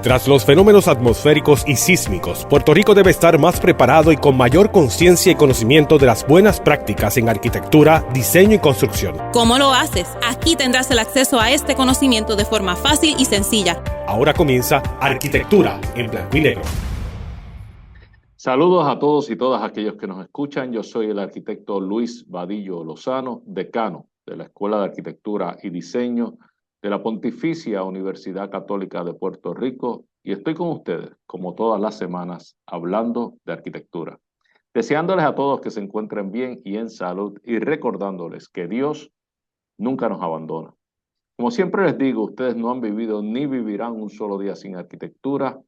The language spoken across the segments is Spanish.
Tras los fenómenos atmosféricos y sísmicos, Puerto Rico debe estar más preparado y con mayor conciencia y conocimiento de las buenas prácticas en arquitectura, diseño y construcción. ¿Cómo lo haces? Aquí tendrás el acceso a este conocimiento de forma fácil y sencilla. Ahora comienza Arquitectura en Blanco y Negro. Saludos a todos y todas aquellos que nos escuchan. Yo soy el arquitecto Luis Vadillo Lozano, decano de la Escuela de Arquitectura y Diseño de la Pontificia Universidad Católica de Puerto Rico, y estoy con ustedes, como todas las semanas, hablando de arquitectura. Deseándoles a todos que se encuentren bien y en salud, y recordándoles que Dios nunca nos abandona. Como siempre les digo, ustedes no han vivido ni vivirán un solo día sin arquitectura.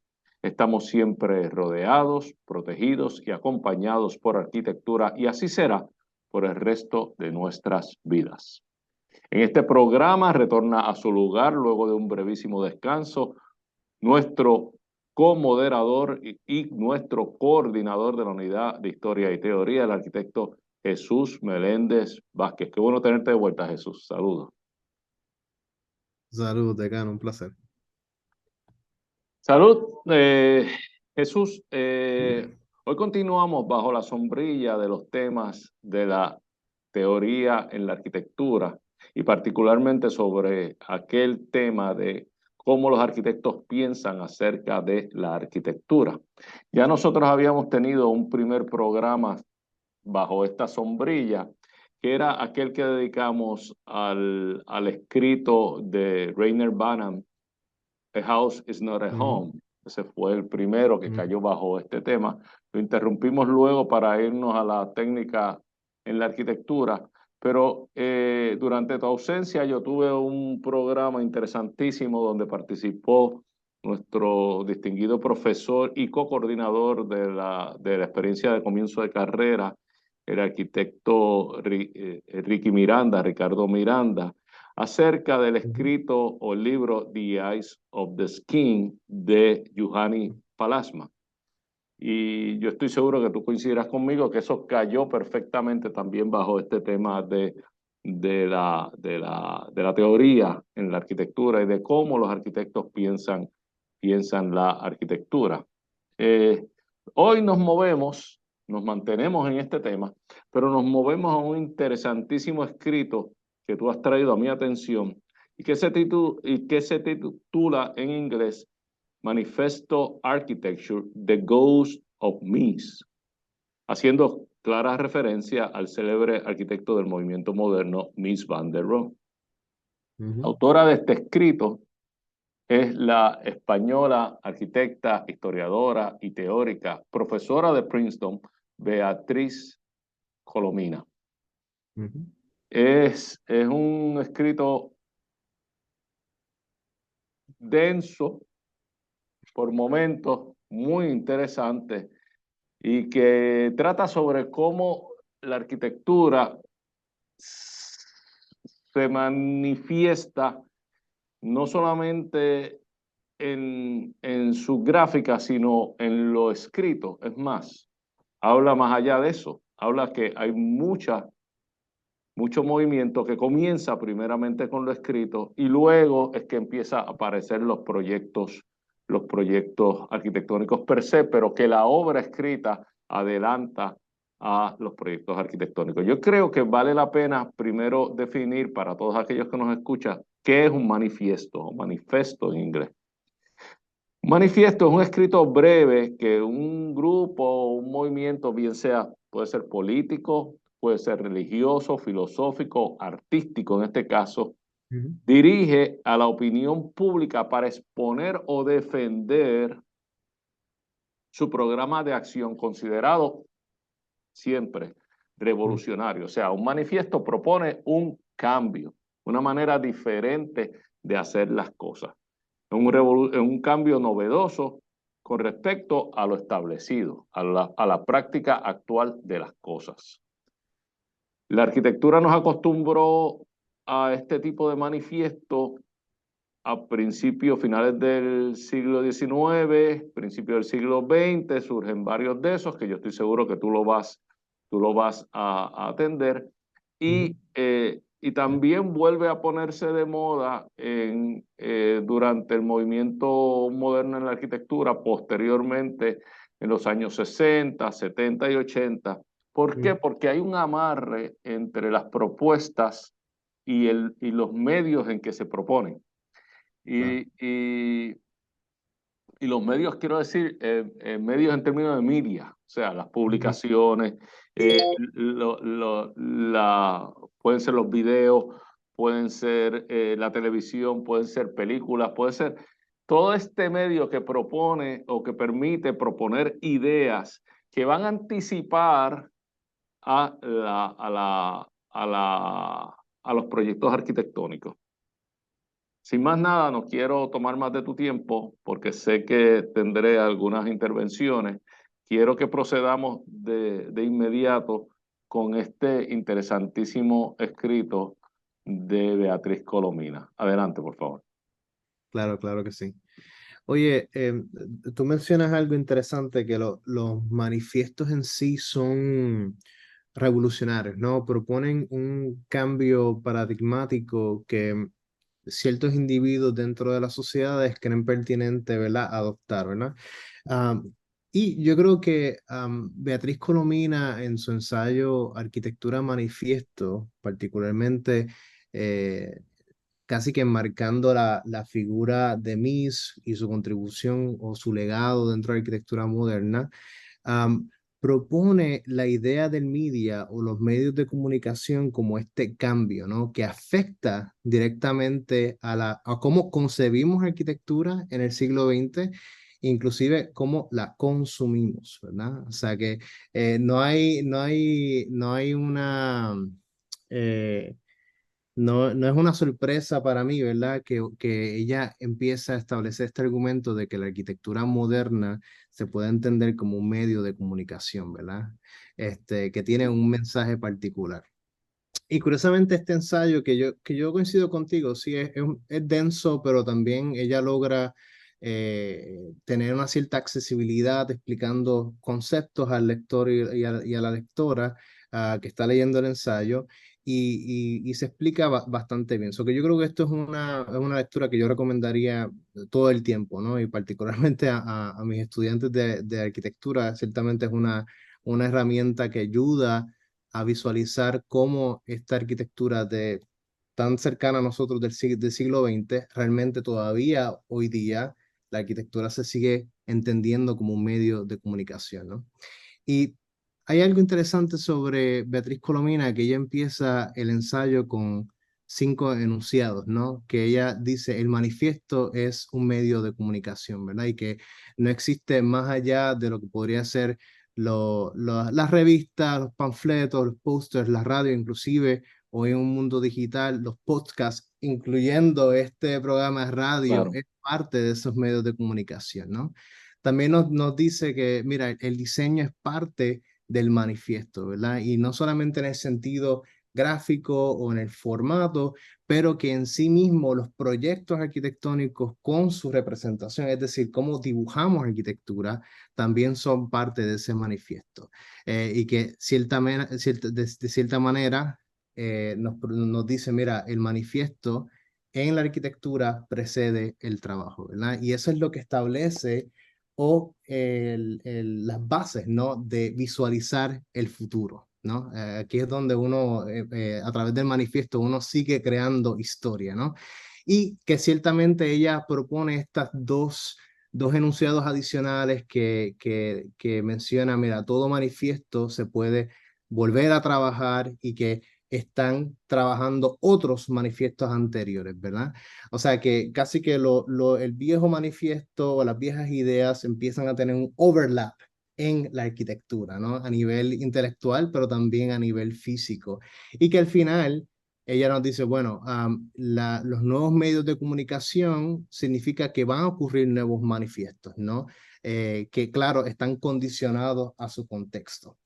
Estamos siempre rodeados, protegidos y acompañados por arquitectura, y así será por el resto de nuestras vidas. En este programa retorna a su lugar, luego de un brevísimo descanso, nuestro comoderador y nuestro coordinador de la Unidad de Historia y Teoría, el arquitecto Jesús Meléndez Vázquez. Qué bueno tenerte de vuelta, Jesús. Saludos. Salud, decano, un placer. Salud, Jesús. Hoy continuamos bajo la sombrilla de los temas de la teoría en la arquitectura, y particularmente sobre aquel tema de cómo los arquitectos piensan acerca de la arquitectura. Ya nosotros habíamos tenido un primer programa bajo esta sombrilla, que era aquel que dedicamos al escrito de Rainer Banham, A House is Not a Home. Ese fue el primero que cayó bajo este tema. Lo interrumpimos luego para irnos a la técnica en la arquitectura, pero durante tu ausencia yo tuve un programa interesantísimo donde participó nuestro distinguido profesor y co-coordinador de la experiencia de comienzo de carrera, el arquitecto Ricardo Miranda, acerca del escrito o el libro The Eyes of the Skin de Juhani Pallasmaa. Y yo estoy seguro que tú coincidirás conmigo que eso cayó perfectamente también bajo este tema de la teoría en la arquitectura y de cómo los arquitectos piensan la arquitectura. Hoy nos mantenemos en este tema, pero nos movemos a un interesantísimo escrito que tú has traído a mi atención y que se titula en inglés Manifesto Architecture, The Ghost of Mies, haciendo clara referencia al célebre arquitecto del movimiento moderno, Mies van der Rohe. La autora de este escrito es la española arquitecta, historiadora y teórica, profesora de Princeton, Beatriz Colomina. Es un escrito denso, por momentos muy interesante, y que trata sobre cómo la arquitectura se manifiesta no solamente en su gráfica, sino en lo escrito. Es más, habla más allá de eso. Habla que hay mucho movimiento que comienza primeramente con lo escrito y luego es que empieza a aparecer los proyectos arquitectónicos per se, pero que la obra escrita adelanta a los proyectos arquitectónicos. Yo creo que vale la pena primero definir para todos aquellos que nos escuchan qué es un manifiesto, o manifesto en inglés. Un manifiesto es un escrito breve que un grupo o un movimiento, bien sea, puede ser político, puede ser religioso, filosófico, artístico en este caso, dirige a la opinión pública para exponer o defender su programa de acción, considerado siempre revolucionario. O sea, un manifiesto propone un cambio, una manera diferente de hacer las cosas. Un cambio novedoso con respecto a lo establecido, a la práctica actual de las cosas. La arquitectura nos acostumbró a este tipo de manifiesto a finales del siglo XIX, principios del siglo XX, surgen varios de esos que yo estoy seguro que tú lo vas a atender, y y también vuelve a ponerse de moda durante el movimiento moderno en la arquitectura, posteriormente en los años 60, 70 y 80. ¿Por qué? Porque hay un amarre entre las propuestas y los medios en que se proponen. Claro. Y los medios, quiero decir, medios en términos de media, o sea, las publicaciones, pueden ser los videos, pueden ser la televisión, pueden ser películas, puede ser todo este medio que propone o que permite proponer ideas que van a anticipar a, a los proyectos arquitectónicos. Sin más nada, no quiero tomar más de tu tiempo porque sé que tendré algunas intervenciones. Quiero que procedamos de inmediato con este interesantísimo escrito de Beatriz Colomina. Adelante, por favor. Claro, claro que sí. Oye, tú mencionas algo interesante, que los manifiestos en sí son revolucionarios, ¿no? Proponen un cambio paradigmático que ciertos individuos dentro de las sociedades creen pertinente, ¿verdad?, adoptar, ¿verdad? Y yo creo que Beatriz Colomina en su ensayo Arquitectura Manifiesto, particularmente casi que enmarcando la figura de Mies y su contribución o su legado dentro de la arquitectura moderna, am, propone la idea del media o los medios de comunicación como este cambio, ¿no? Que afecta directamente a cómo concebimos arquitectura en el siglo XX, inclusive cómo la consumimos, ¿verdad? O sea que no hay una... eh, no es una sorpresa para mí, ¿verdad? Que ella empieza a establecer este argumento de que la arquitectura moderna se puede entender como un medio de comunicación, ¿verdad? Que tiene un mensaje particular. Y curiosamente este ensayo, que yo coincido contigo, sí, es denso, pero también ella logra tener una cierta accesibilidad explicando conceptos al lector y a la lectora que está leyendo el ensayo, y se explica bastante bien. So que yo creo que esto es una lectura que yo recomendaría todo el tiempo, ¿no? Y particularmente a mis estudiantes de arquitectura, ciertamente es una herramienta que ayuda a visualizar cómo esta arquitectura tan cercana a nosotros del siglo XX, realmente todavía hoy día la arquitectura se sigue entendiendo como un medio de comunicación, ¿no? Y hay algo interesante sobre Beatriz Colomina, que ella empieza el ensayo con 5 enunciados, ¿no? Que ella dice, el manifiesto es un medio de comunicación, ¿verdad? Y que no existe más allá de lo que podría ser las revistas, los panfletos, los pósters, la radio, inclusive hoy en un mundo digital, los podcasts, incluyendo este programa de radio, Claro. es parte de esos medios de comunicación, ¿no? También nos dice que, mira, el diseño es parte del manifiesto, ¿verdad? Y no solamente en el sentido gráfico o en el formato, pero que en sí mismo los proyectos arquitectónicos con su representación, es decir, cómo dibujamos arquitectura, también son parte de ese manifiesto. Y que de cierta manera nos dice, mira, el manifiesto en la arquitectura precede el trabajo, ¿verdad? Y eso es lo que establece las bases, ¿no? De visualizar el futuro, ¿no? Aquí es donde uno, a través del manifiesto, uno sigue creando historia, ¿no? Y que ciertamente ella propone estas dos enunciados adicionales que menciona, mira, todo manifiesto se puede volver a trabajar y que están trabajando otros manifiestos anteriores, ¿verdad? O sea que casi que el viejo manifiesto o las viejas ideas empiezan a tener un overlap en la arquitectura, ¿no? A nivel intelectual, pero también a nivel físico. Y que al final ella nos dice, bueno, los nuevos medios de comunicación significa que van a ocurrir nuevos manifiestos, ¿no? Que claro, están condicionados a su contexto.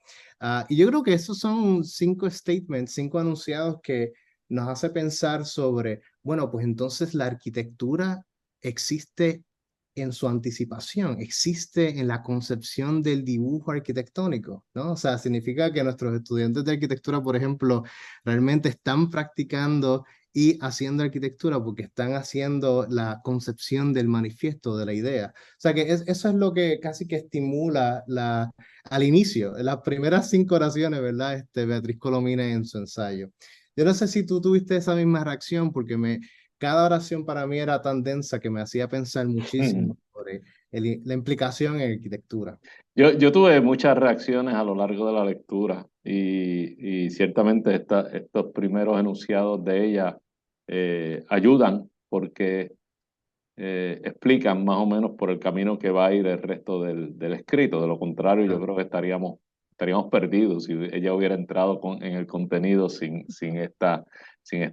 Y yo creo que esos son 5 statements, 5 enunciados que nos hace pensar sobre, bueno, pues entonces la arquitectura existe en su anticipación, existe en la concepción del dibujo arquitectónico, ¿no? O sea, significa que nuestros estudiantes de arquitectura, por ejemplo, realmente están practicando y haciendo arquitectura porque están haciendo la concepción del manifiesto, de la idea. O sea, que eso es lo que casi que estimula al inicio, en las primeras 5 oraciones, ¿verdad? Beatriz Colomina en su ensayo. Yo no sé si tú tuviste esa misma reacción porque cada oración para mí era tan densa que me hacía pensar muchísimo sobre la implicación en arquitectura. Yo tuve muchas reacciones a lo largo de la lectura y ciertamente estos primeros enunciados de ella ayudan porque explican más o menos por el camino que va a ir el resto del escrito. De lo contrario, yo Ah, creo que estaríamos perdidos si ella hubiera entrado en el contenido sin esta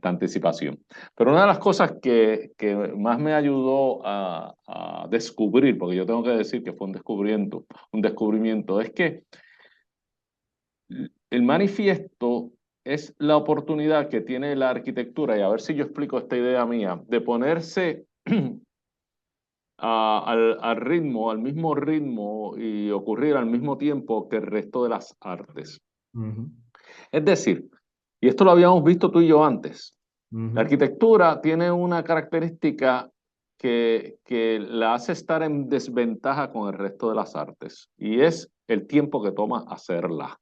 anticipación. Pero una de las cosas que más me ayudó a descubrir, porque yo tengo que decir que fue un descubrimiento, es que el manifiesto es la oportunidad que tiene la arquitectura, y a ver si yo explico esta idea mía, de ponerse al ritmo, al mismo ritmo y ocurrir al mismo tiempo que el resto de las artes. ujú, Es decir, y esto lo habíamos visto tú y yo antes, la ujú, arquitectura tiene una característica que la hace estar en desventaja con el resto de las artes, y es el tiempo que toma hacerla.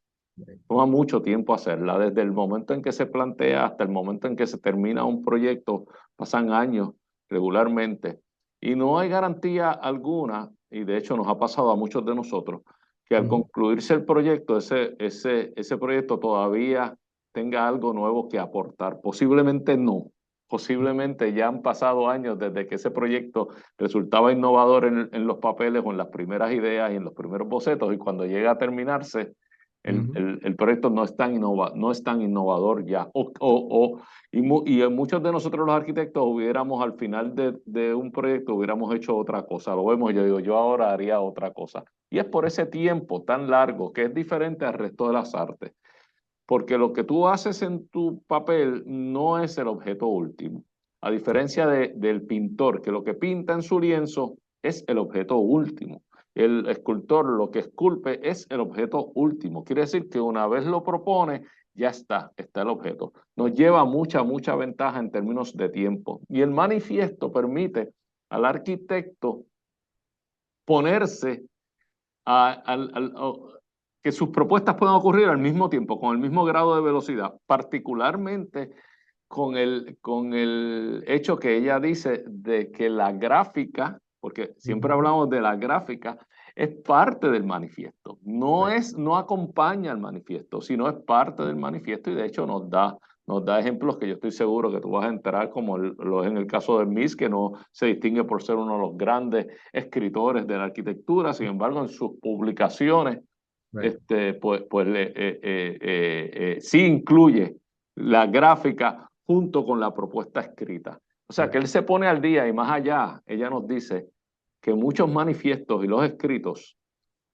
Toma mucho tiempo hacerla, desde el momento en que se plantea hasta el momento en que se termina un proyecto, pasan años regularmente, y no hay garantía alguna, y de hecho nos ha pasado a muchos de nosotros, que al ujú, concluirse el proyecto, ese proyecto todavía tenga algo nuevo que aportar. Posiblemente no. Posiblemente ya han pasado años desde que ese proyecto resultaba innovador en los papeles o en las primeras ideas y en los primeros bocetos, y cuando llega a terminarse, ujú, el proyecto no es tan innovador ya. Y muchos de nosotros los arquitectos hubiéramos al final de un proyecto, hubiéramos hecho otra cosa. Lo vemos, yo digo, yo ahora haría otra cosa. Y es por ese tiempo tan largo que es diferente al resto de las artes. Porque lo que tú haces en tu papel no es el objeto último. A diferencia del pintor, que lo que pinta en su lienzo es el objeto último. El escultor lo que esculpe es el objeto último. Quiere decir que una vez lo propone, ya está el objeto. Nos lleva mucha ventaja en términos de tiempo. Y el manifiesto permite al arquitecto ponerse que sus propuestas puedan ocurrir al mismo tiempo, con el mismo grado de velocidad, particularmente con el hecho que ella dice de que la gráfica, porque siempre ujú. hablamos de la gráfica, es parte del manifiesto. Right. No acompaña al manifiesto, sino es parte del manifiesto, y de hecho nos da ejemplos que yo estoy seguro que tú vas a enterar, como lo es en el caso de Mies, que no se distingue por ser uno de los grandes escritores de la arquitectura. Sin embargo, en sus publicaciones, Right. sí incluye la gráfica junto con la propuesta escrita. O sea, que Right. él se pone al día, y más allá, ella nos dice que muchos manifiestos y los escritos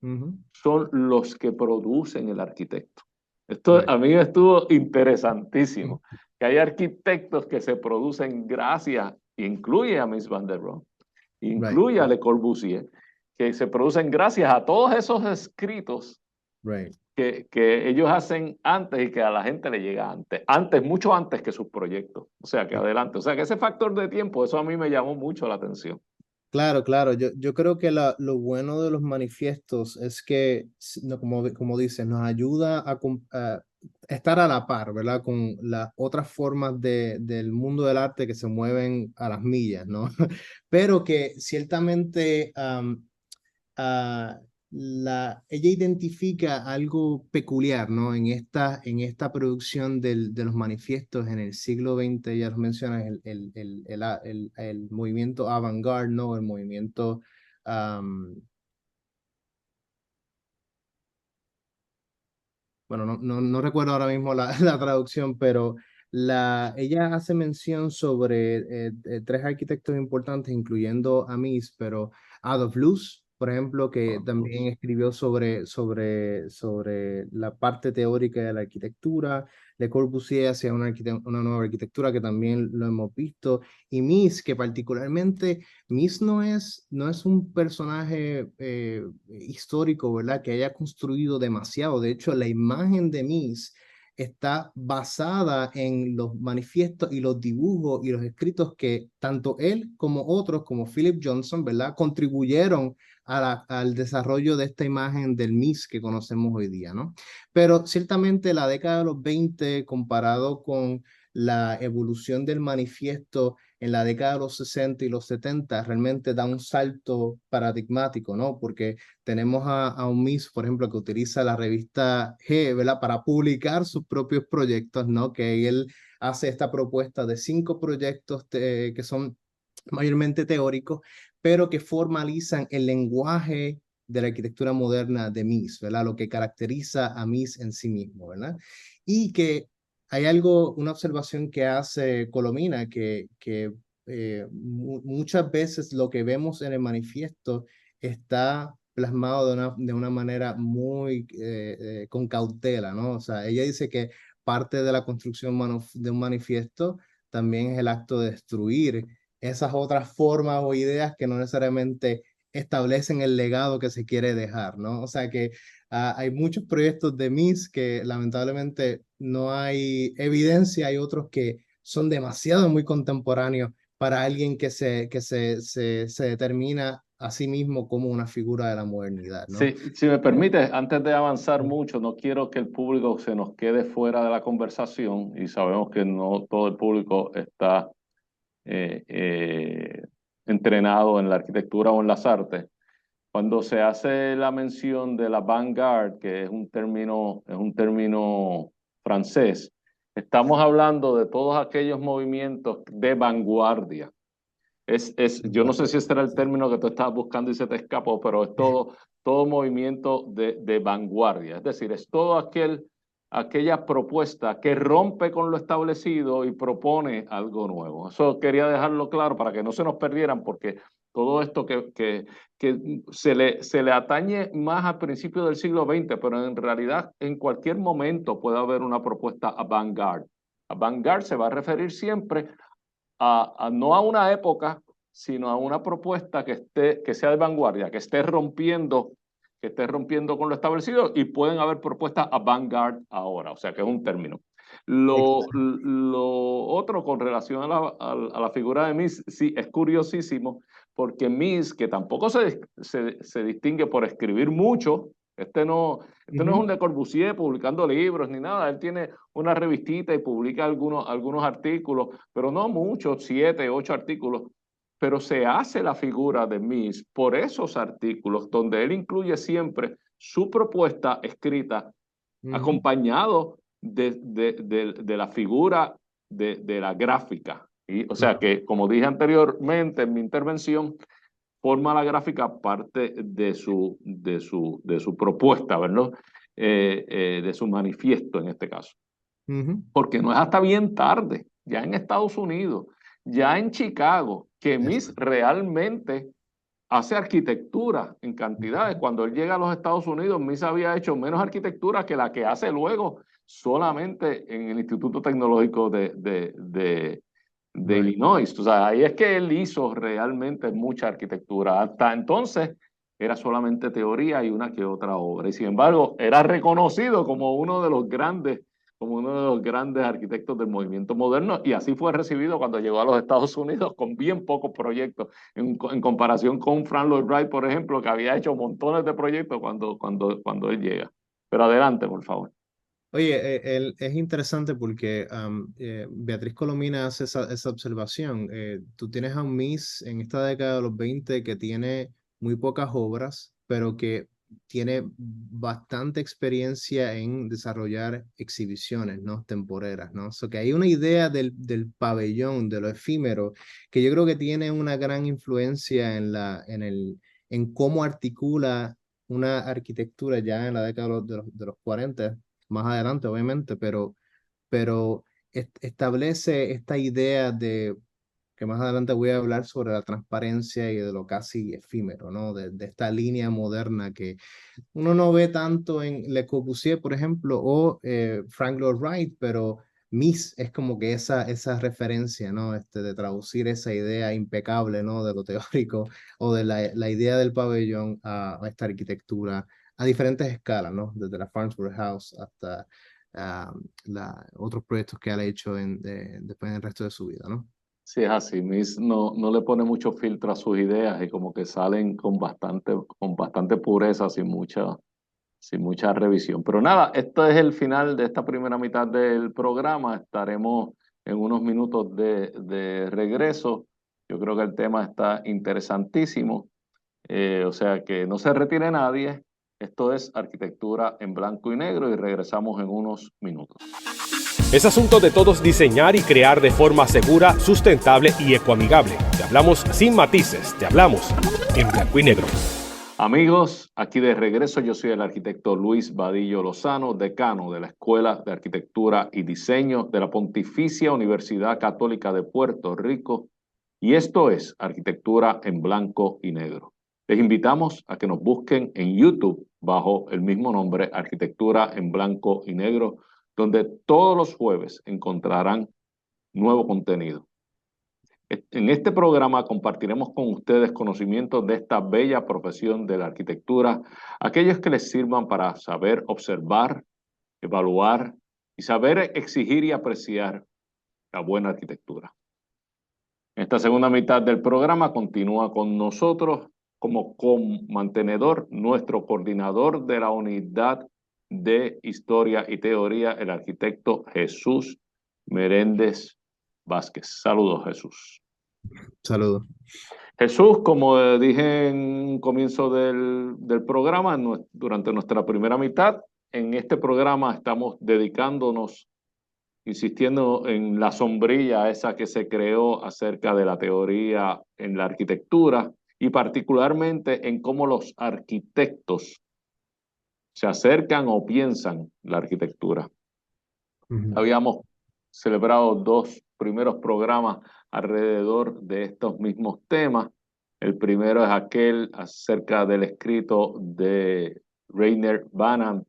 Ujú, son los que producen el arquitecto. Esto right. a mí estuvo interesantísimo, que hay arquitectos que se producen gracias, incluye a Mies van der Rohe, Right. incluye a Le Corbusier, que se producen gracias a todos esos escritos Right. que ellos hacen antes y que a la gente le llega antes, mucho antes que sus proyectos. O sea, que adelante. O sea, que ese factor de tiempo, eso a mí me llamó mucho la atención. Claro, claro. Yo creo que lo bueno de los manifiestos es que, no, como dices, nos ayuda a estar a la par, ¿verdad? Con las otras formas del mundo del arte que se mueven a las millas, ¿no? Pero que ciertamente ah, ella identifica algo peculiar, ¿no? En esta producción de los manifiestos en el siglo XX, ya lo mencionas, el movimiento avant-garde, ¿no? El movimiento, am, bueno, no recuerdo ahora mismo la traducción, pero ella hace mención sobre 3 arquitectos importantes, incluyendo a Mies, pero Adolf Loos, por ejemplo, que también escribió sobre la parte teórica de la arquitectura, Le Corbusier hacia una nueva arquitectura que también lo hemos visto, y Mies, que particularmente, Mies no es un personaje histórico, ¿verdad? Que haya construido demasiado. De hecho, la imagen de Mies está basada en los manifiestos y los dibujos y los escritos que tanto él como otros, como Philip Johnson, ¿verdad? Contribuyeron al desarrollo de esta imagen del Mies que conocemos hoy día, ¿no? Pero ciertamente la década de los 20 comparado con la evolución del manifiesto en la década de los 60 y los 70 realmente da un salto paradigmático, ¿no? Porque tenemos a un Mies, por ejemplo, que utiliza la revista G, ¿verdad? Para publicar sus propios proyectos, ¿no? Que él hace esta propuesta de 5 proyectos que son mayormente teóricos, pero que formalizan el lenguaje de la arquitectura moderna de Mies, ¿verdad? Lo que caracteriza a Mies en sí mismo, ¿verdad? Y que hay algo, una observación que hace Colomina, que muchas veces lo que vemos en el manifiesto está plasmado de una manera muy con cautela, ¿no? O sea, ella dice que parte de la construcción de un manifiesto también es el acto de destruir esas otras formas o ideas que no necesariamente establecen el legado que se quiere dejar, ¿no? O sea que hay muchos proyectos de Mies que lamentablemente no hay evidencia, hay otros que son demasiado muy contemporáneos para alguien que se determina a sí mismo como una figura de la modernidad, ¿no? Si me permite, antes de avanzar mucho, no quiero que el público se nos quede fuera de la conversación y sabemos que no todo el público está eh, eh, entrenado en la arquitectura o en las artes. Cuando se hace la mención de la vanguard, que es un término francés, estamos hablando de todos aquellos movimientos de vanguardia. Yo no sé si este era el término que tú estabas buscando y se te escapó, pero es todo movimiento de vanguardia. Es decir, es todo aquella propuesta que rompe con lo establecido y propone algo nuevo. Eso quería dejarlo claro para que no se nos perdieran, porque todo esto que se le atañe más al principio del siglo XX, pero en realidad en cualquier momento puede haber una propuesta avant-garde. Avant-garde se va a referir siempre no a una época, sino a una propuesta que sea de vanguardia, que esté rompiendo con lo establecido, y pueden haber propuestas avant-garde ahora, o sea que es un término. Lo otro con relación a la figura de Mies, sí, es curiosísimo, porque Mies, que tampoco se distingue por escribir mucho, este no es un Le Corbusier publicando libros ni nada, él tiene una revistita y publica algunos artículos, pero no muchos, 7, 8 artículos, pero se hace la figura de Mies por esos artículos donde él incluye siempre su propuesta escrita acompañado de la figura de la gráfica. O sea que, como dije anteriormente en mi intervención, forma la gráfica parte de su propuesta, ¿verdad? De su manifiesto en este caso. Porque no es hasta bien tarde, ya en Estados Unidos, ya en Chicago, que Mies realmente hace arquitectura en cantidades. Cuando él llega a los Estados Unidos, Mies había hecho menos arquitectura que la que hace luego solamente en el Instituto Tecnológico de Illinois. O sea, ahí es que él hizo realmente mucha arquitectura. Hasta entonces era solamente teoría y una que otra obra. Y sin embargo, era reconocido como uno de los grandes arquitectos del movimiento moderno, y así fue recibido cuando llegó a los Estados Unidos con bien pocos proyectos, en comparación con Frank Lloyd Wright, por ejemplo, que había hecho montones de proyectos cuando él llega. Pero adelante, por favor. Oye, es interesante porque Beatriz Colomina hace esa observación. Tú tienes a un Mies en esta década de los 20 que tiene muy pocas obras, pero que tiene bastante experiencia en desarrollar exhibiciones, ¿no? Temporeras, ¿no? So que hay una idea del pabellón, de lo efímero, que yo creo que tiene una gran influencia en cómo articula una arquitectura ya en la década de los 40, más adelante, obviamente, pero establece esta idea de que más adelante voy a hablar sobre la transparencia y de lo casi efímero, ¿no? De esta línea moderna que uno no ve tanto en Le Corbusier, por ejemplo, o Frank Lloyd Wright, pero Mies es como que esa referencia, ¿no? De traducir esa idea impecable, ¿no? De lo teórico o de la idea del pabellón a esta arquitectura a diferentes escalas, ¿no? Desde la Farnsworth House hasta otros proyectos que ha hecho después en el resto de su vida, ¿no? Sí, es así. Miss no le pone mucho filtro a sus ideas y como que salen con bastante pureza, sin mucha revisión. Pero nada, esto es el final de esta primera mitad del programa. Estaremos en unos minutos de regreso. Yo creo que el tema está interesantísimo. O sea que no se retire nadie. Esto es Arquitectura en Blanco y Negro y regresamos en unos minutos. Es asunto de todos diseñar y crear de forma segura, sustentable y ecoamigable. Te hablamos sin matices, te hablamos en blanco y negro. Amigos, aquí de regreso yo soy el arquitecto Luis Vadillo Lozano, decano de la Escuela de Arquitectura y Diseño de la Pontificia Universidad Católica de Puerto Rico y esto es Arquitectura en Blanco y Negro. Les invitamos a que nos busquen en YouTube bajo el mismo nombre, Arquitectura en Blanco y Negro, donde todos los jueves encontrarán nuevo contenido. En este programa compartiremos con ustedes conocimientos de esta bella profesión de la arquitectura, aquellos que les sirvan para saber observar, evaluar y saber exigir y apreciar la buena arquitectura. En esta segunda mitad del programa continúa con nosotros como mantenedor nuestro coordinador de la unidad de Historia y Teoría, el arquitecto Jesús Meréndez Vázquez. Saludos, Jesús. Saludos. Jesús, como dije en un comienzo del programa, durante nuestra primera mitad, en este programa estamos dedicándonos, insistiendo en la sombrilla esa que se creó acerca de la teoría en la arquitectura y particularmente en cómo los arquitectos se acercan o piensan la arquitectura. Habíamos celebrado 2 primeros programas alrededor de estos mismos temas. El primero es aquel acerca del escrito de Rainer Banham,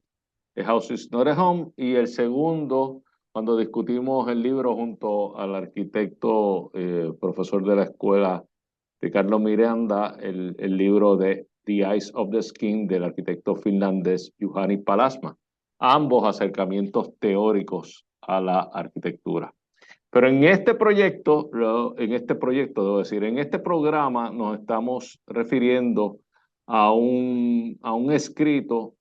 The House is Not a Home, y el segundo, cuando discutimos el libro junto al arquitecto, profesor de la escuela, Ricardo Miranda, el libro de The Eyes of the Skin del arquitecto finlandés Juhani Palasma. Ambos acercamientos teóricos a la arquitectura. Pero en este proyecto, en este programa nos estamos refiriendo a un escrito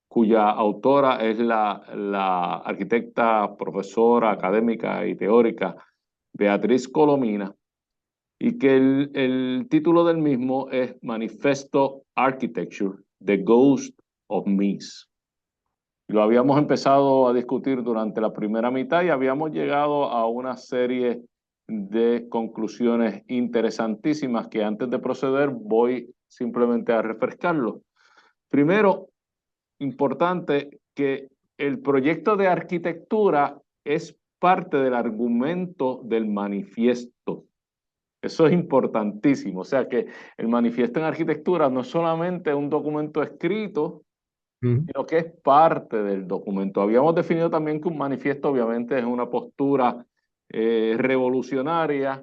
cuya autora es la arquitecta, profesora académica y teórica Beatriz Colomina, y que el título del mismo es Manifesto Architecture, The Ghost of Mies. Lo habíamos empezado a discutir durante la primera mitad y habíamos llegado a una serie de conclusiones interesantísimas que antes de proceder voy simplemente a refrescarlo. Primero, importante que el proyecto de arquitectura es parte del argumento del manifiesto. Eso es importantísimo. O sea que el manifiesto en arquitectura no es solamente un documento escrito, sino que es parte del documento. Habíamos definido también que un manifiesto obviamente es una postura revolucionaria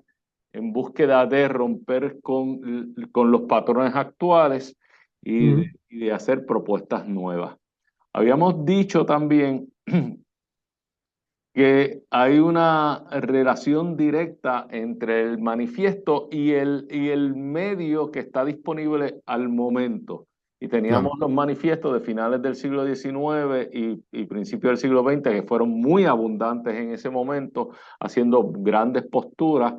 en búsqueda de romper con los patrones actuales y de hacer propuestas nuevas. Habíamos dicho también que hay una relación directa entre el manifiesto y el medio que está disponible al momento. Y teníamos los manifiestos de finales del siglo XIX y principios del siglo XX que fueron muy abundantes en ese momento, haciendo grandes posturas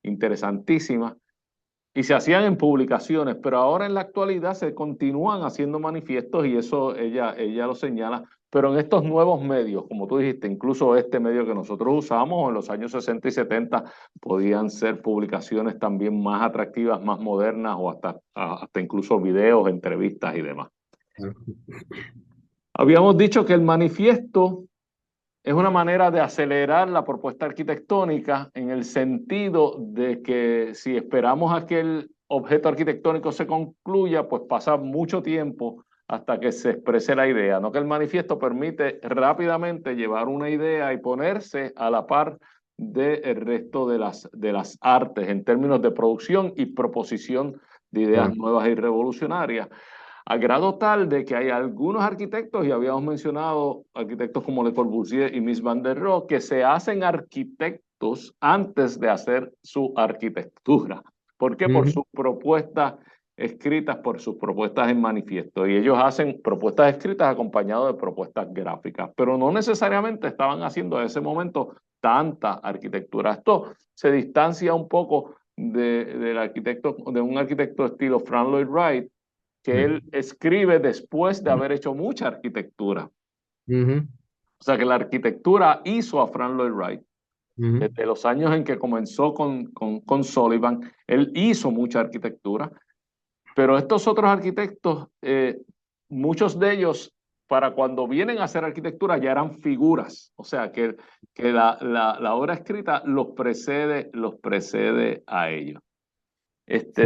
interesantísimas. Y se hacían en publicaciones, pero ahora en la actualidad se continúan haciendo manifiestos y eso ella lo señala, pero en estos nuevos medios, como tú dijiste, incluso este medio que nosotros usamos en los años 60 y 70, podían ser publicaciones también más atractivas, más modernas o hasta incluso videos, entrevistas y demás. Habíamos dicho que el manifiesto es una manera de acelerar la propuesta arquitectónica en el sentido de que si esperamos a que el objeto arquitectónico se concluya, pues pasa mucho tiempo hasta que se exprese la idea, no que el manifiesto permite rápidamente llevar una idea y ponerse a la par del resto de las artes en términos de producción y proposición de ideas nuevas y revolucionarias, a grado tal de que hay algunos arquitectos, y habíamos mencionado arquitectos como Le Corbusier y Mies van der Rohe, que se hacen arquitectos antes de hacer su arquitectura. ¿Por qué? Por sus propuestas escritas, por sus propuestas en manifiesto. Y ellos hacen propuestas escritas acompañadas de propuestas gráficas, pero no necesariamente estaban haciendo en ese momento tanta arquitectura. Esto se distancia un poco del arquitecto, de un arquitecto estilo Frank Lloyd Wright, que él escribe después de haber hecho mucha arquitectura. O sea que la arquitectura hizo a Frank Lloyd Wright. Desde los años en que comenzó con Sullivan, él hizo mucha arquitectura, pero estos otros arquitectos, muchos de ellos, para cuando vienen a hacer arquitectura, ya eran figuras. O sea que la obra escrita los precede a ellos.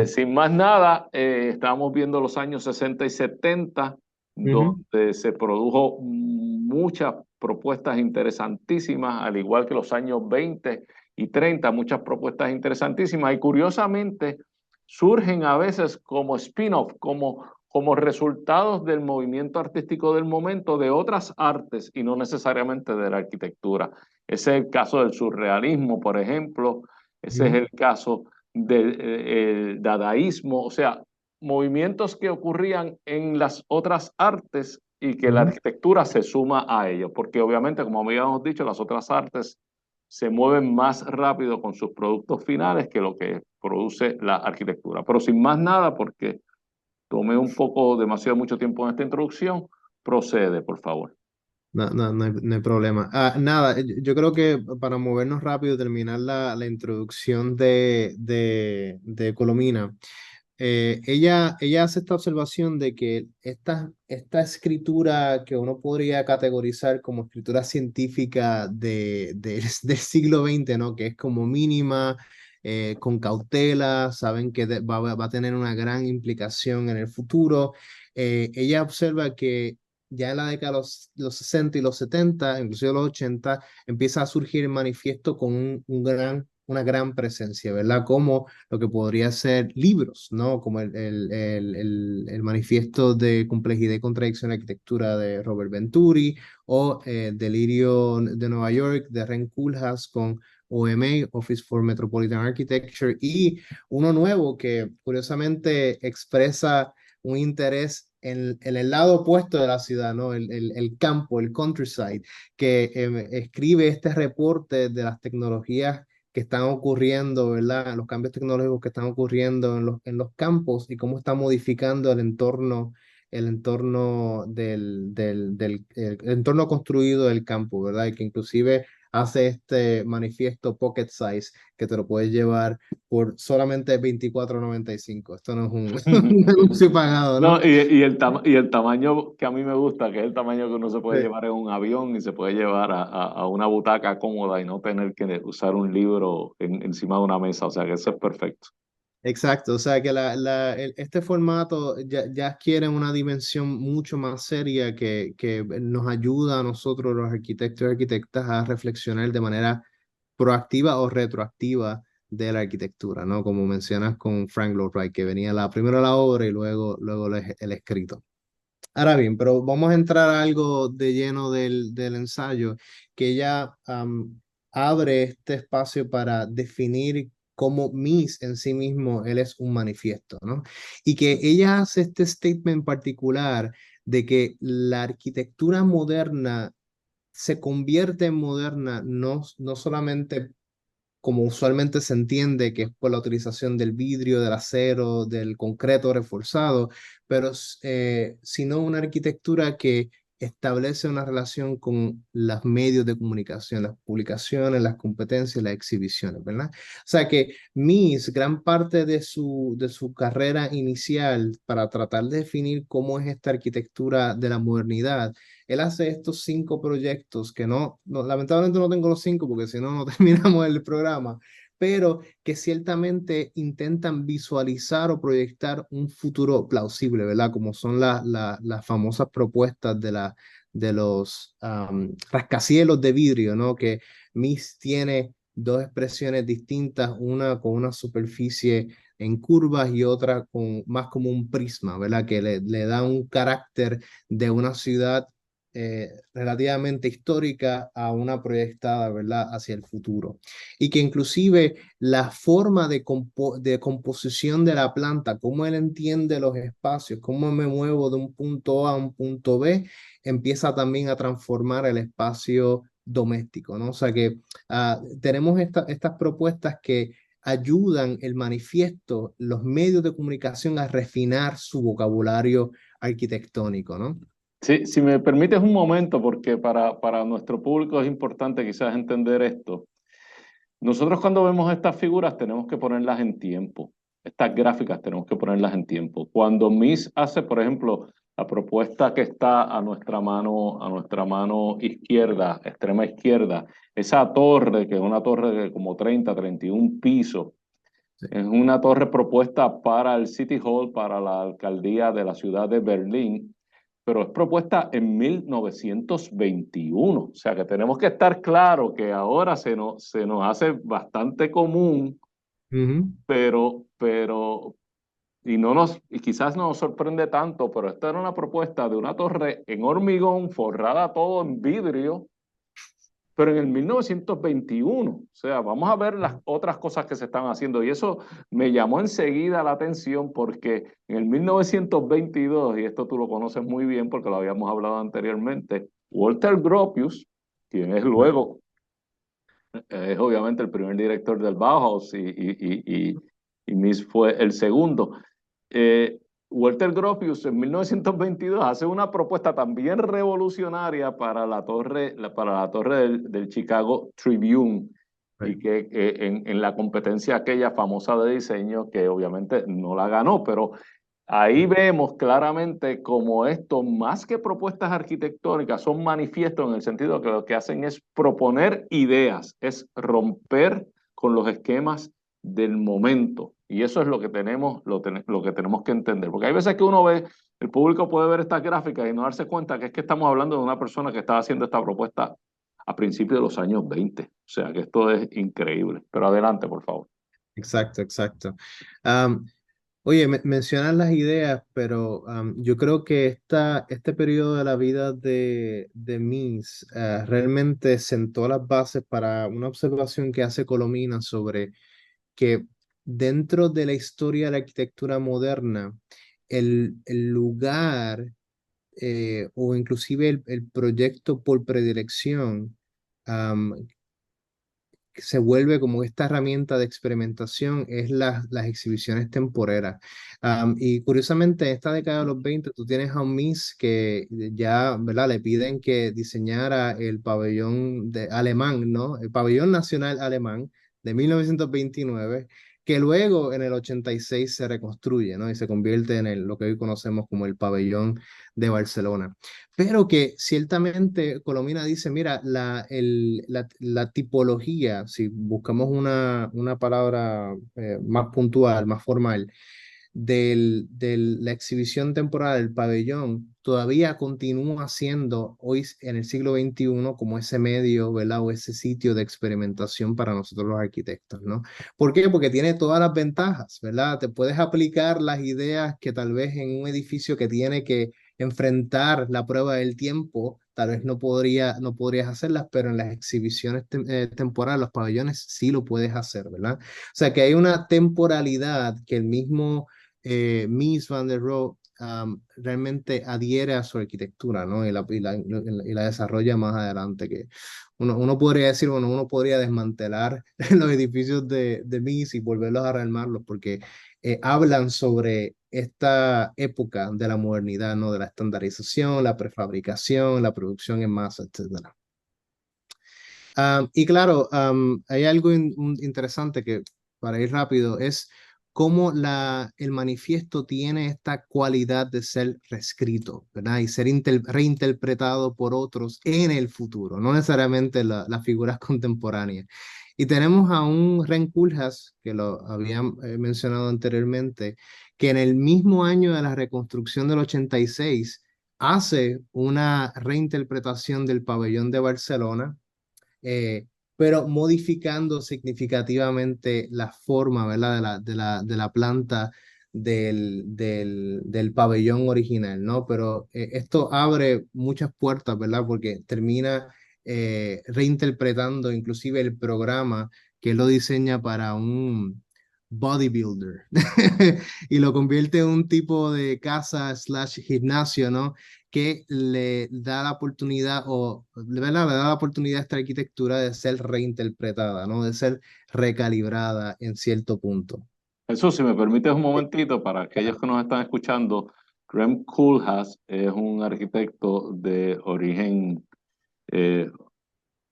Sin más nada, estábamos viendo los años 60 y 70, donde se produjo muchas propuestas interesantísimas, al igual que los años 20 y 30, muchas propuestas interesantísimas, y curiosamente surgen a veces como spin-off, como resultados del movimiento artístico del momento de otras artes y no necesariamente de la arquitectura. Ese es el caso del surrealismo, por ejemplo, ese es el caso del dadaísmo, o sea, movimientos que ocurrían en las otras artes y que la arquitectura se suma a ellos, porque obviamente, como habíamos dicho, las otras artes se mueven más rápido con sus productos finales que lo que produce la arquitectura. Pero sin más nada, porque tomé demasiado mucho tiempo en esta introducción, procede, por favor. No hay problema. Nada, yo creo que para movernos rápido, terminar la introducción de Colomina. Ella hace esta observación de que esta escritura que uno podría categorizar como escritura científica del siglo XX, ¿no? Que es como mínima, con cautela, saben que va a tener una gran implicación en el futuro. Ella observa que ya en la década de los 60 y los 70, inclusive los 80, empieza a surgir el manifiesto con una gran presencia, ¿verdad? Como lo que podría ser libros, ¿no? Como el manifiesto de complejidad y contradicción de arquitectura de Robert Venturi, o Delirio de Nueva York de Ren Koolhaas con OMA, Office for Metropolitan Architecture, y uno nuevo que curiosamente expresa un interés en el lado opuesto de la ciudad, ¿no? El campo, el countryside, que escribe este reporte de las tecnologías que están ocurriendo, ¿verdad? Los cambios tecnológicos que están ocurriendo en los campos y cómo está modificando el entorno el entorno construido del campo, ¿verdad? Y que inclusive hace este manifiesto pocket size que te lo puedes llevar por solamente $24.95. Esto no es un anuncio pagado, ¿no? No, y el tamaño que a mí me gusta, que es el tamaño que uno se puede llevar en un avión y se puede llevar a una butaca cómoda y no tener que usar un libro encima de una mesa. O sea que eso es perfecto. Exacto, o sea que este formato ya adquiere una dimensión mucho más seria que nos ayuda a nosotros, los arquitectos y arquitectas, a reflexionar de manera proactiva o retroactiva de la arquitectura, ¿no? Como mencionas con Frank Lloyd Wright, que venía primero la obra y luego el escrito. Ahora bien, pero vamos a entrar a algo de lleno del ensayo, que ella abre este espacio para definir cómo Mies en sí mismo, él es un manifiesto, ¿no? Y que ella hace este statement particular de que la arquitectura moderna se convierte en moderna no solamente como usualmente se entiende, que es por la utilización del vidrio, del acero, del concreto reforzado, pero sino una arquitectura que establece una relación con los medios de comunicación, las publicaciones, las competencias, las exhibiciones, ¿verdad? O sea que Mies, gran parte de su carrera inicial para tratar de definir cómo es esta arquitectura de la modernidad, él hace estos 5 proyectos que lamentablemente no tengo los 5 porque si no, no terminamos el programa, pero que ciertamente intentan visualizar o proyectar un futuro plausible, ¿verdad? Como son las famosas propuestas de los rascacielos de vidrio, ¿no? Que Mies tiene dos expresiones distintas, una con una superficie en curvas y otra más como un prisma, ¿verdad? Que le da un carácter de una ciudad relativamente histórica a una proyectada, ¿verdad? Hacia el futuro. Y que inclusive la forma de composición de la planta, cómo él entiende los espacios, cómo me muevo de un punto A a un punto B, empieza también a transformar el espacio doméstico, ¿no? O sea que tenemos estas propuestas que ayudan el manifiesto, los medios de comunicación a refinar su vocabulario arquitectónico, ¿no? Sí, si me permites un momento, porque para nuestro público es importante quizás entender esto. Nosotros cuando vemos estas figuras tenemos que ponerlas en tiempo. Estas gráficas tenemos que ponerlas en tiempo. Cuando Mies hace, por ejemplo, la propuesta que está a nuestra mano izquierda, extrema izquierda, esa torre, que es una torre de como 30, 31 pisos, Sí. es una torre propuesta para el City Hall, para la alcaldía de la ciudad de Berlín, pero es propuesta en 1921. O sea que tenemos que estar claro que ahora se nos hace bastante común, Ujú. y quizás no nos sorprende tanto, pero esta era una propuesta de una torre en hormigón, forrada todo en vidrio, pero en el 1921. O sea, vamos a ver las otras cosas que se están haciendo. Y eso me llamó enseguida la atención porque en el 1922, y esto tú lo conoces muy bien porque lo habíamos hablado anteriormente, Walter Gropius, quien es Right. luego, es obviamente el primer director del Bauhaus y Mies fue el segundo. Eh, Walter Gropius en 1922 hace una propuesta también revolucionaria para la torre del Chicago Tribune, Right. y que en la competencia aquella famosa de diseño, que obviamente no la ganó, pero ahí vemos claramente como esto, más que propuestas arquitectónicas, son manifiestos en el sentido que lo que hacen es proponer ideas, es romper con los esquemas del momento. Y eso es lo que lo que tenemos que entender. Porque hay veces que uno ve, el público puede ver estas gráficas y no darse cuenta que es que estamos hablando de una persona que estaba haciendo esta propuesta a principios de los años 20. O sea que esto es increíble. Pero adelante, por favor. Exacto, exacto. Am, Oye, mencionas las ideas, pero yo creo que este periodo de la vida de Mies realmente sentó las bases para una observación que hace Colomina sobre que dentro de la historia de la arquitectura moderna, el lugar o inclusive el proyecto por predilección que se vuelve como esta herramienta de experimentación es las exhibiciones temporeras. Y curiosamente, en esta década de los 20 tú tienes a un Mies que ya, ¿verdad? Le piden que diseñara el pabellón alemán, ¿no? El pabellón nacional alemán de 1929, que luego en el 86 se reconstruye, ¿no? Y se convierte en lo que hoy conocemos como el pabellón de Barcelona. Pero que ciertamente Colomina dice, mira, la tipología, si buscamos una palabra más puntual, más formal, de la exhibición temporal del pabellón, todavía continúa siendo hoy en el siglo XXI como ese medio, ¿verdad? O ese sitio de experimentación para nosotros los arquitectos, ¿no? ¿Por qué? Porque tiene todas las ventajas, ¿verdad? Te puedes aplicar las ideas que tal vez en un edificio que tiene que enfrentar la prueba del tiempo, tal vez no podrías hacerlas, pero en las exhibiciones temporales, los pabellones, sí lo puedes hacer, ¿verdad? O sea que hay una temporalidad que el mismo Mies van der Rohe realmente adhiere a su arquitectura, ¿no? Y la desarrolla más adelante, que uno podría decir, bueno, uno podría desmantelar los edificios de Mies y volverlos a rearmarlos, porque hablan sobre esta época de la modernidad, ¿no? De la estandarización, la prefabricación, la producción en masa, etcétera. Y claro, hay algo interesante que, para ir rápido, es cómo el manifiesto tiene esta cualidad de ser reescrito, ¿verdad? Y ser reinterpretado por otros en el futuro, no necesariamente las figuras contemporáneas. Y tenemos a un Ren Koolhaas, que lo había mencionado anteriormente, que en el mismo año de la reconstrucción del 86 hace una reinterpretación del pabellón de Barcelona, eh, pero modificando significativamente la forma, ¿verdad? De la planta del pabellón original, ¿no? Pero esto abre muchas puertas, ¿verdad? Porque termina reinterpretando inclusive el programa que él lo diseña para un bodybuilder y lo convierte en un tipo de casa slash gimnasio, ¿no? Que le da la oportunidad, o ¿verdad? Le da la oportunidad a esta arquitectura de ser reinterpretada, ¿no? De ser recalibrada en cierto punto. Jesús, si me permites un momentito, para aquellos que nos están escuchando, Rem Koolhaas es un arquitecto de origen eh,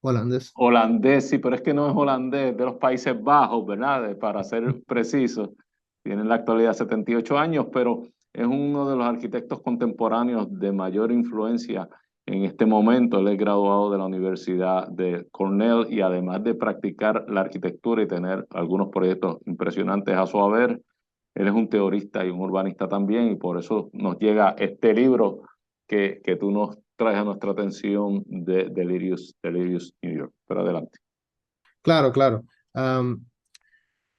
Holandés. holandés, sí, pero es que no es holandés, de los Países Bajos, ¿verdad? Para ser preciso, tiene en la actualidad 78 años, pero es uno de los arquitectos contemporáneos de mayor influencia en este momento. Él es graduado de la Universidad de Cornell y además de practicar la arquitectura y tener algunos proyectos impresionantes a su haber, él es un teorista y un urbanista también, y por eso nos llega este libro que tú nos traes a nuestra atención de Delirious New York. Pero adelante. Claro, claro.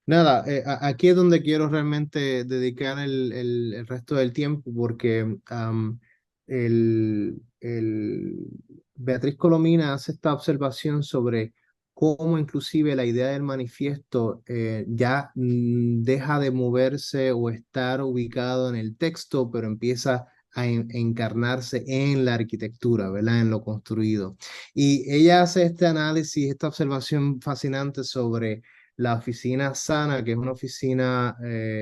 Nada, aquí es donde quiero realmente dedicar el resto del tiempo porque Beatriz Colomina hace esta observación sobre cómo inclusive la idea del manifiesto ya deja de moverse o estar ubicado en el texto, pero empieza a encarnarse en la arquitectura, ¿verdad? En lo construido. Y ella hace este análisis, esta observación fascinante sobre la oficina Sana, que es una oficina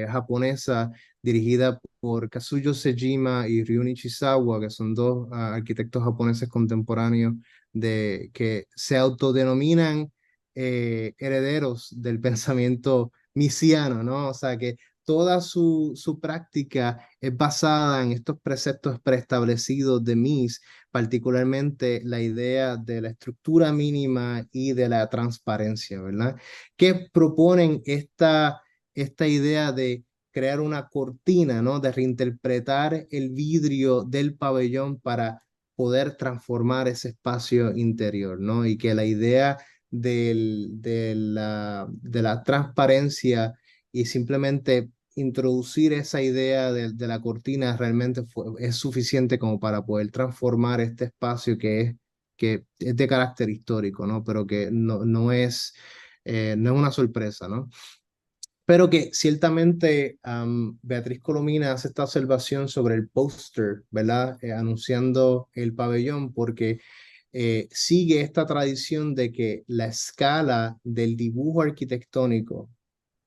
japonesa dirigida por Kazuyo Sejima y Ryu Nishizawa, que son dos arquitectos japoneses contemporáneos que se autodenominan herederos del pensamiento misiano, ¿no? O sea, que toda su práctica es basada en estos preceptos preestablecidos de Mies, particularmente la idea de la estructura mínima y de la transparencia, ¿verdad? Que proponen esta idea de crear una cortina, ¿no? De reinterpretar el vidrio del pabellón para poder transformar ese espacio interior, ¿no? Y que la idea de la transparencia y simplemente introducir esa idea de la cortina realmente es suficiente como para poder transformar este espacio que es de carácter histórico, ¿no? Pero que no es una sorpresa, ¿no? Pero que ciertamente Beatriz Colomina hace esta observación sobre el póster, ¿verdad? Anunciando el pabellón, porque sigue esta tradición de que la escala del dibujo arquitectónico,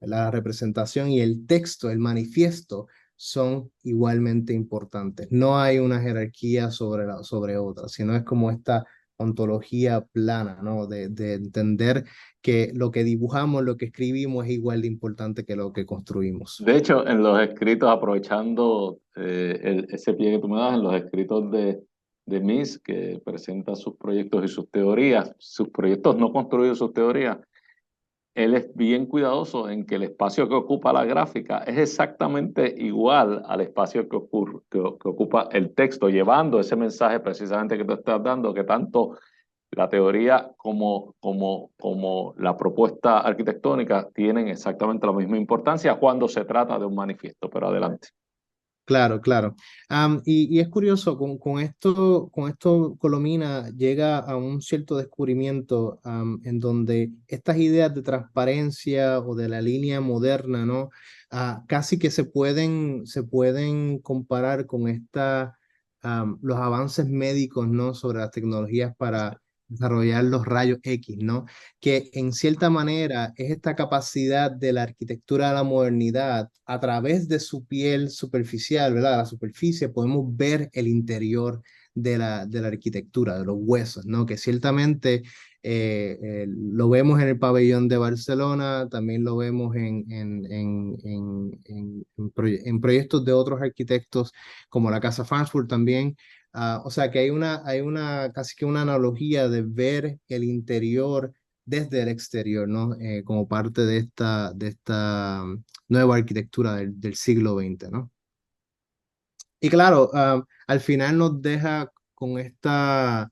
la representación y el texto, el manifiesto, son igualmente importantes. No hay una jerarquía sobre otra, sino es como esta ontología plana, ¿no? De entender que lo que dibujamos, lo que escribimos es igual de importante que lo que construimos. De hecho, en los escritos, aprovechando ese pie que tú me das, en los escritos de Mies, que presenta sus proyectos y sus teorías, sus proyectos no construidos, sus teorías, él es bien cuidadoso en que el espacio que ocupa la gráfica es exactamente igual al espacio que ocupa el texto, llevando ese mensaje precisamente que tú estás dando, que tanto la teoría como la propuesta arquitectónica tienen exactamente la misma importancia cuando se trata de un manifiesto. Pero adelante. Claro, claro. Y es curioso, con esto Colomina llega a un cierto descubrimiento en donde estas ideas de transparencia o de la línea moderna, ¿no? Casi que se pueden comparar con los avances médicos, ¿no? Sobre las tecnologías para desarrollar los rayos X, ¿no? Que en cierta manera es esta capacidad de la arquitectura de la modernidad, a través de su piel superficial, ¿verdad? La superficie, podemos ver el interior de la arquitectura, de los huesos, ¿no? Que ciertamente lo vemos en el pabellón de Barcelona, también lo vemos en proyectos de otros arquitectos, como la Casa Farnsworth también. O sea que hay una casi que una analogía de ver el interior desde el exterior, ¿no? Como parte de esta nueva arquitectura del siglo XX, ¿no? Y claro, al final nos deja con esta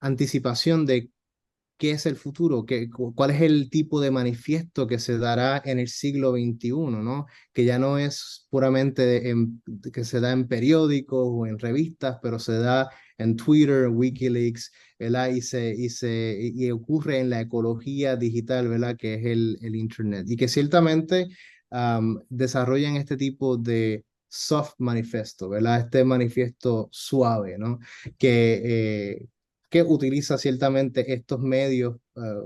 anticipación de qué es el futuro, cuál es el tipo de manifiesto que se dará en el siglo XXI, ¿no? Que ya no es puramente que se da en periódicos o en revistas, pero se da en Twitter, Wikileaks, ¿verdad? Y ocurre en la ecología digital, ¿verdad? Que es el Internet. Y que ciertamente desarrollan este tipo de soft manifiesto, ¿verdad? Este manifiesto suave, ¿no? Que utiliza ciertamente estos medios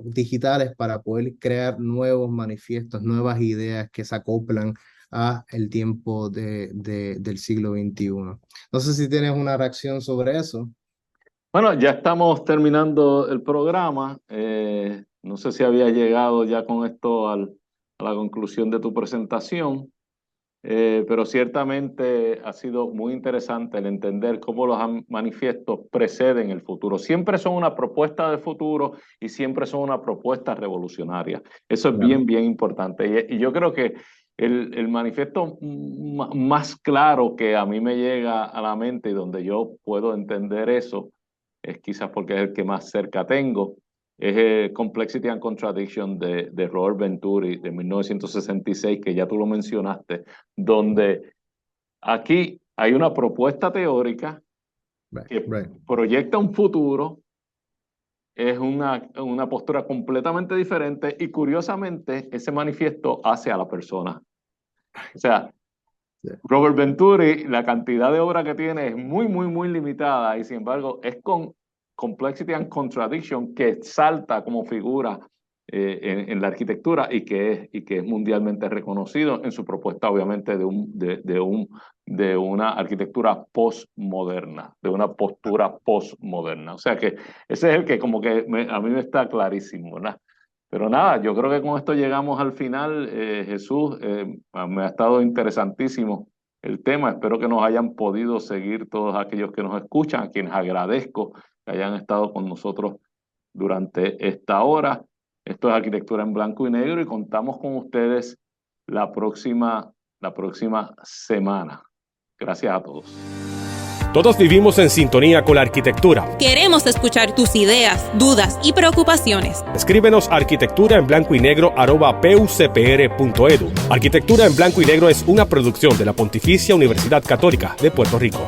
digitales para poder crear nuevos manifiestos, nuevas ideas que se acoplan a el tiempo del siglo XXI. No sé si tienes una reacción sobre eso. Bueno, ya estamos terminando el programa. No sé si había llegado ya con esto a la conclusión de tu presentación. Pero ciertamente ha sido muy interesante el entender cómo los manifiestos preceden el futuro. Siempre son una propuesta de futuro y siempre son una propuesta revolucionaria. Eso es bien, bien importante. Y yo creo que el manifiesto más claro que a mí me llega a la mente y donde yo puedo entender eso, es quizás porque es el que más cerca tengo, es Complexity and Contradiction de Robert Venturi de 1966, que ya tú lo mencionaste, donde aquí hay una propuesta teórica que proyecta un futuro, es una postura completamente diferente y curiosamente ese manifiesto hace a la persona. O sea, Robert Venturi, la cantidad de obra que tiene es muy, muy, muy limitada y sin embargo es con Complexity and Contradiction que salta como figura en la arquitectura y que es mundialmente reconocido en su propuesta, obviamente, de una arquitectura postmoderna, de una postura postmoderna. O sea que ese es el que como que a mí me está clarísimo, ¿verdad? Pero nada, yo creo que con esto llegamos al final, Jesús. Me ha estado interesantísimo el tema. Espero que nos hayan podido seguir todos aquellos que nos escuchan, a quienes agradezco que hayan estado con nosotros durante esta hora. Esto es Arquitectura en Blanco y Negro y contamos con ustedes la próxima semana. Gracias a todos. Todos vivimos en sintonía con la arquitectura. Queremos escuchar tus ideas, dudas y preocupaciones. Escríbenos a arquitecturaenblancoynegro@pucpr.edu. Arquitectura en Blanco y Negro es una producción de la Pontificia Universidad Católica de Puerto Rico.